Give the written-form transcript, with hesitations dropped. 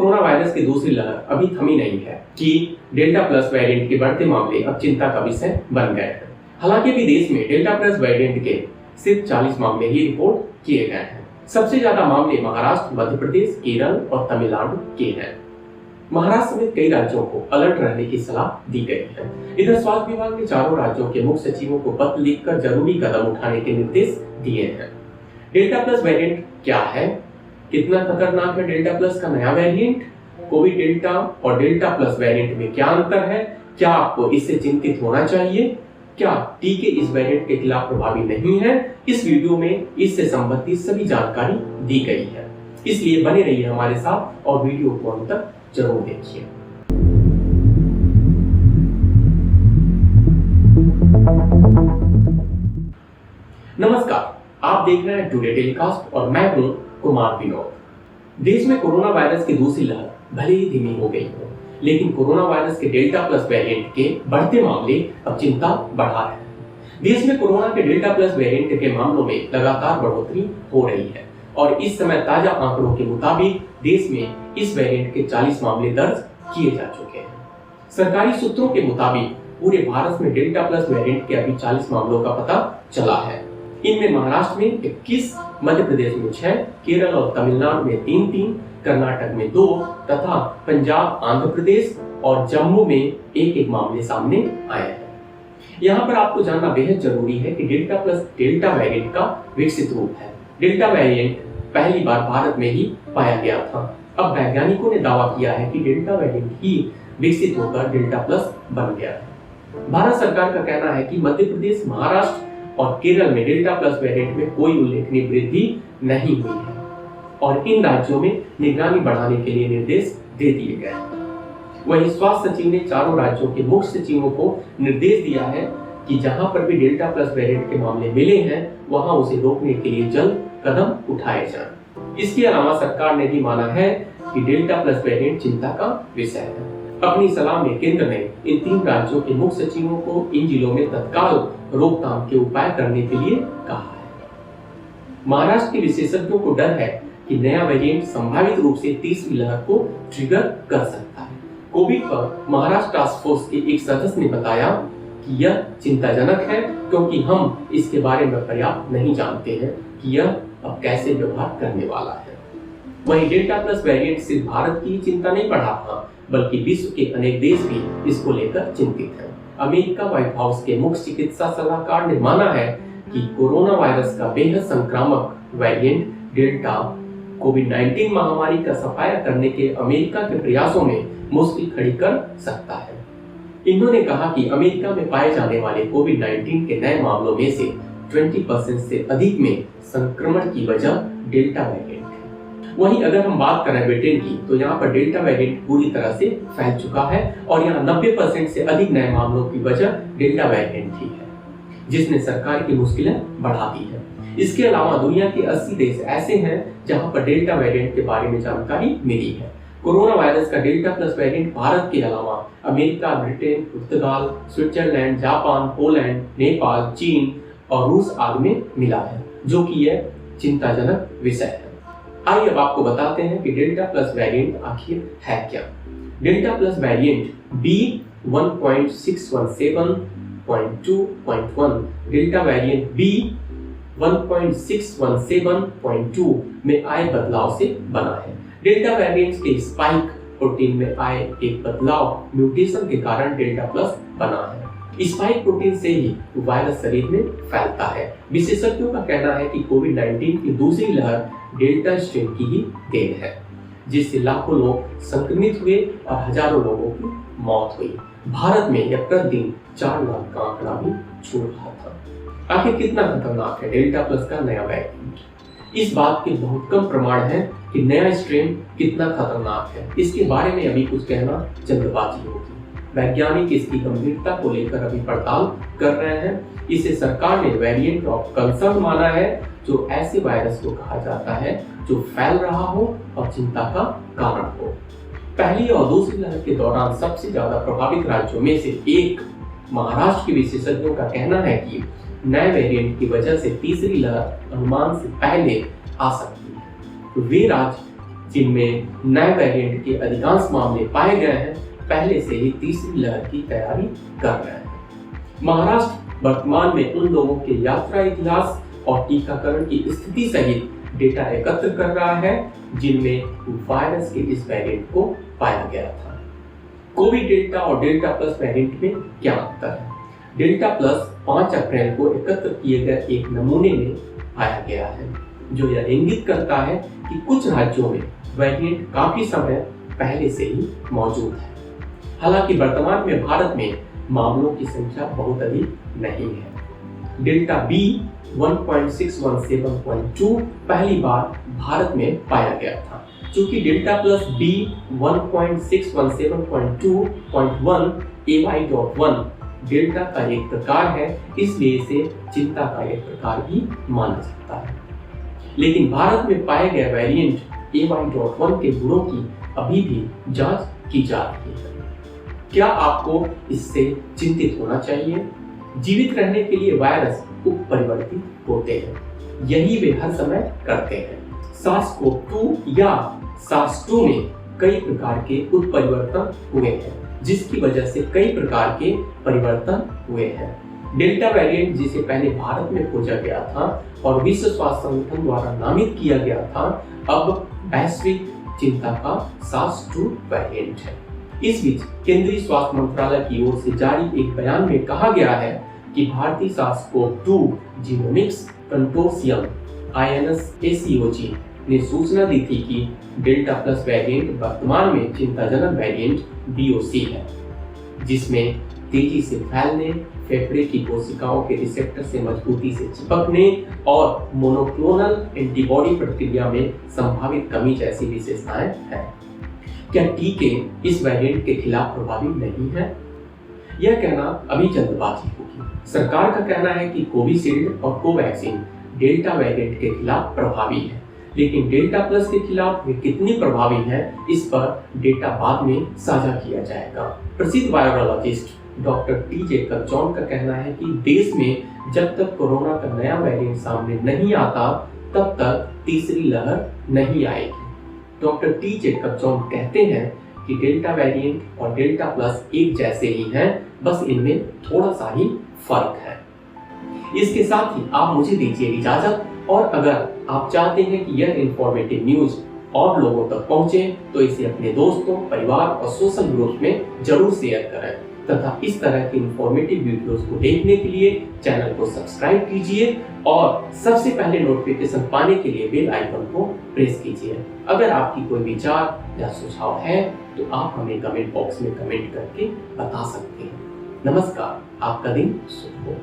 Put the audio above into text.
Corona virus की दूसरी लहर अभी थमी नहीं है कि डेल्टा प्लस वेरिएंट के बढ़ते मामले अब चिंता का विषय बन गए हैं। हालांकि अभी देश में डेल्टा प्लस वेरिएंट के सिर्फ 40 मामले ही रिपोर्ट किए गए हैं। सबसे ज्यादा मामले महाराष्ट्र, मध्य प्रदेश, केरल और तमिलनाडु के हैं। महाराष्ट्र समेत कई राज्यों को अलर्ट रहने की सलाह दी गई है। इधर स्वास्थ्य विभाग ने चारों राज्यों के मुख्य सचिवों को पत्र लिखकर जरूरी कदम उठाने के निर्देश दिए हैं। डेल्टा प्लस वेरिएंट क्या है, कितना खतरनाक है डेल्टा प्लस का नया वेरिएंट, कोविड डेल्टा और डेल्टा प्लस वेरिएंट में क्या अंतर है, क्या आपको इससे चिंतित होना चाहिए, क्या टीके इस वेरिएंट के खिलाफ प्रभावी नहीं है, इस वीडियो में इससे संबंधित सभी जानकारी दी गई है। इसलिए बने रहिए हमारे साथ और वीडियो को अंत तक जरूर देखिए। नमस्कार, आप देख रहे हैं टुडे टेलीकास्ट और मैं हूं कुमार विनोद। देश में कोरोना वायरस की दूसरी लहर भले ही धीमी हो गई हो, लेकिन कोरोना वायरस के डेल्टा प्लस वेरिएंट के बढ़ते मामले अब चिंता बढ़ा रहे हैं। देश में कोरोना के डेल्टा प्लस वेरिएंट के मामलों में लगातार बढ़ोतरी हो रही है और इस समय ताजा आंकड़ों के मुताबिक देश में इस वेरिएंट के 40 मामले दर्ज किए जा चुके हैं। सरकारी सूत्रों के मुताबिक पूरे भारत में डेल्टा प्लस वेरिएंट के अभी 40 मामलों का पता चला है। इनमें महाराष्ट्र में 21, मध्य प्रदेश में 6, केरल और तमिलनाडु में 3-3, कर्नाटक में 2 तथा पंजाब, आंध्र प्रदेश और जम्मू में 1-1 मामले सामने आए हैं। यहाँ पर आपको जानना बेहद जरूरी है कि डेल्टा प्लस डेल्टा वेरिएंट का विकसित रूप है। डेल्टा वेरिएंट पहली बार भारत में ही पाया गया था। अब वैज्ञानिकों ने दावा किया है कि डेल्टा वेरिएंट ही विकसित होकर डेल्टा प्लस बन गया है। भारत सरकार का कहना है कि मध्य प्रदेश, महाराष्ट्र और केरल में डेल्टा प्लस वेरिएंट में कोई उल्लेखनीय वृद्धि नहीं हुई है और इन राज्यों में निगरानी बढ़ाने के लिए निर्देश दे दिए गए हैं। वहीं स्वास्थ्य सचिव ने चारों राज्यों के मुख्य सचिवों को निर्देश दिया है कि जहां पर भी डेल्टा प्लस वेरिएंट के मामले मिले हैं वहां उसे रोकने के लिए जल्द कदम उठाए जाएं। इसके अलावा सरकार ने भी माना है कि डेल्टा प्लस वेरिएंट चिंता का विषय है। अपनी सलाह में केंद्र ने इन 3 राज्यों के मुख्य सचिवों को इन जिलों में तत्काल रोकथाम के उपाय करने के लिए कहा है। महाराष्ट्र के विशेषज्ञों को डर है कि नया वेरिएंट संभावित रूप से तीसरी लहर को ट्रिगर कर सकता है। कोविड पर महाराष्ट्र टास्क फोर्स के एक सदस्य ने बताया कि यह चिंताजनक है क्योंकि हम इसके बारे में पर्याप्त नहीं जानते हैं कि यह अब कैसे व्यवहार करने वाला है। वहीं डेल्टा प्लस वेरिएंट सिर्फ भारत की चिंता नहीं बढ़ा था, बल्कि विश्व के अनेक देश भी इसको लेकर चिंतित हैं। अमेरिका व्हाइट हाउस के मुख्य चिकित्सा सलाहकार ने माना है कि कोरोना वायरस का बेहद संक्रामक वेरिएंट डेल्टा कोविड-19 महामारी का सफाया करने के अमेरिका के प्रयासों में मुश्किल खड़ी कर सकता है। इन्होंने कहा कि अमेरिका में पाए जाने वाले कोविड-19 के नए मामलों में से 20% से अधिक में संक्रमण की वजह डेल्टा वेरिएंट है। वहीं अगर हम बात करें ब्रिटेन की, तो यहाँ पर डेल्टा वेरिएंट पूरी तरह से फैल चुका है और यहाँ 90% से अधिक नए मामलों की वजह डेल्टा वेरिएंट ही है, जिसने सरकार की मुश्किलें बढ़ा दी है। इसके अलावा दुनिया के 80 देश ऐसे हैं जहाँ पर डेल्टा वेरिएंट के बारे में जानकारी मिली है। कोरोना वायरस का डेल्टा प्लस वेरिएंट भारत के अलावा अमेरिका, ब्रिटेन, पुर्तगाल, स्विट्जरलैंड, जापान, पोलैंड, नेपाल, चीन और रूस आदि में मिला है, जो कि यह चिंताजनक विषय है। आइए अब आपको बताते हैं कि डेल्टा प्लस वेरिएंट आखिर है क्या। Delta plus variant B1.617.2.1 delta variant B1.617.2 में आए बदलाव से बना है। डेल्टा वेरिएंट के स्पाइक प्रोटीन में आए एक बदलाव म्यूटेशन के कारण डेल्टा प्लस बना है। स्पाइक प्रोटीन से ही वायरस शरीर में फैलता है। विशेषज्ञों का कहना है कि कोविड-19 की दूसरी लहर डेल्टा स्ट्रेन की ही देन है, जिससे लाखों लोग संक्रमित हुए और हजारों लोगों की मौत हुई। भारत में यह प्रतिदिन 4 लाख का आंकड़ा भी छू रहा था। आखिर कितना खतरनाक है डेल्टा प्लस का नया वेरिएंट? इस बात के बहुत कम प्रमाण है कि नया स्ट्रेन कितना खतरनाक है। इसके बारे में अभी कुछ कहना जल्दबाजी होगी। वैज्ञानिक इसकी गंभीरता को लेकर अभी पड़ताल कर रहे हैं। इसे सरकार ने वेरिएंट ऑफ कंसर्न माना है, जो ऐसे वायरस को कहा जाता है जो फैल रहा हो और चिंता का कारण हो। पहली और दूसरी लहर के दौरान सबसे ज्यादा प्रभावित राज्यों में से एक महाराष्ट्र के विशेषज्ञों का कहना है कि नए वेरिएंट की वजह से तीसरी लहर अनुमान से पहले आ सकती है। वे राज्य जिनमें नए वेरिएंट के अधिकांश मामले पाए गए हैं, पहले से ही तीसरी लहर की तैयारी कर रहे हैं। महाराष्ट्र वर्तमान में उन लोगों के यात्रा इतिहास और टीकाकरण की स्थिति सहित डेटा एकत्र कर रहा है जिनमें वायरस के इस वेरिएंट को पाया गया था। कोविड डेल्टा और डेल्टा प्लस वेरिएंट में क्या अंतर है? डेल्टा प्लस 5 अप्रैल को एकत्र किए गए एक नमूने में पाया गया है, जो यह इंगित करता है कि कुछ राज्यों में वेरिएंट काफी समय पहले से ही मौजूद है। हालांकि वर्तमान में भारत में मामलों की संख्या बहुत अधिक नहीं है। डेल्टा बी 1.617.2 पहली बार भारत में पाया गया था। चूंकि delta plus B 1.617.2.1 AY.1 delta का एक प्रकार है, इसलिए इसे चिंता का एक प्रकार भी माना जाता है। लेकिन भारत में पाए गए वेरिएंट AY.1 के गुणों की अभी भी जांच की जा रही है। क्या आपको इससे चिंतित होना चाहिए? जीवित रहने के लिए वायरस उत्परिवर्तित होते हैं, यही वे हर समय करते हैं। SARS-CoV-2 या SARS-2 में कई प्रकार के उत्परिवर्तन हुए हैं, जिसकी वजह से कई प्रकार के परिवर्तन हुए हैं। डेल्टा वेरिएंट, जिसे पहले भारत में खोजा गया था और विश्व स्वास्थ्य संगठन द्वारा नामित किया गया था, अब वैश्विक चिंता का SARS-2 वेरिएंट है। इस बीच केंद्रीय स्वास्थ्य मंत्रालय की ओर से जारी एक बयान में कहा गया है कि भारतीय SARS-CoV-2 जीनोमिक्स कंसोर्टियम (INS-ACOG) ने सूचना दी थी कि डेल्टा प्लस वेरिएंट वर्तमान में चिंताजनक वेरिएंट BOC है, जिसमें तेजी से फैलने, फेफड़े की कोशिकाओं के रिसेप्टर से मजबूती से चिपकने और मोनोक्लोनल एंटीबॉडी प्रतिक्रिया में संभावित कमी जैसी विशेषताएं हैं। क्या टीके इस वेरिएंट के खिलाफ प्रभावी नहीं है? यह कहना अभी जल्दबाजी होगी। सरकार का कहना है कि कोविशील्ड और कोवैक्सीन डेल्टा वेरिएंट के खिलाफ प्रभावी है, लेकिन डेल्टा प्लस के खिलाफ वे कितनी प्रभावी हैं, इस पर डेटा बाद में साझा किया जाएगा। प्रसिद्ध virologist doctor T Jacob John का कहना है कि देश में जब तक कोरोना का नया वेरिएंट सामने नहीं आता, तब तक तीसरी लहर नहीं आएगी। डॉक्टर टी जेकब जॉन कहते हैं कि डेल्टा वेरिएंट और डेल्टा प्लस एक जैसे ही हैं, बस इनमें थोड़ा सा ही फर्क है। इसके साथ ही आप मुझे दीजिए इजाजत, और अगर आप चाहते हैं कि यह इंफॉर्मेटिव न्यूज और लोगों तक पहुंचे, तो इसे अपने दोस्तों, परिवार और सोशल ग्रुप में जरूर शेयर करें तथा इस तरह के इंफॉर्मेटिव वीडियोस को देखने के लिए चैनल को सब्सक्राइब कीजिए और सबसे पहले नोटिफिकेशन पाने के लिए बेल आइकन को प्रेस कीजिए। अगर आपकी कोई विचार या सुझाव है तो आप हमें कमेंट बॉक्स में कमेंट करके बता सकते हैं। नमस्कार, आपका दिन शुभ हो।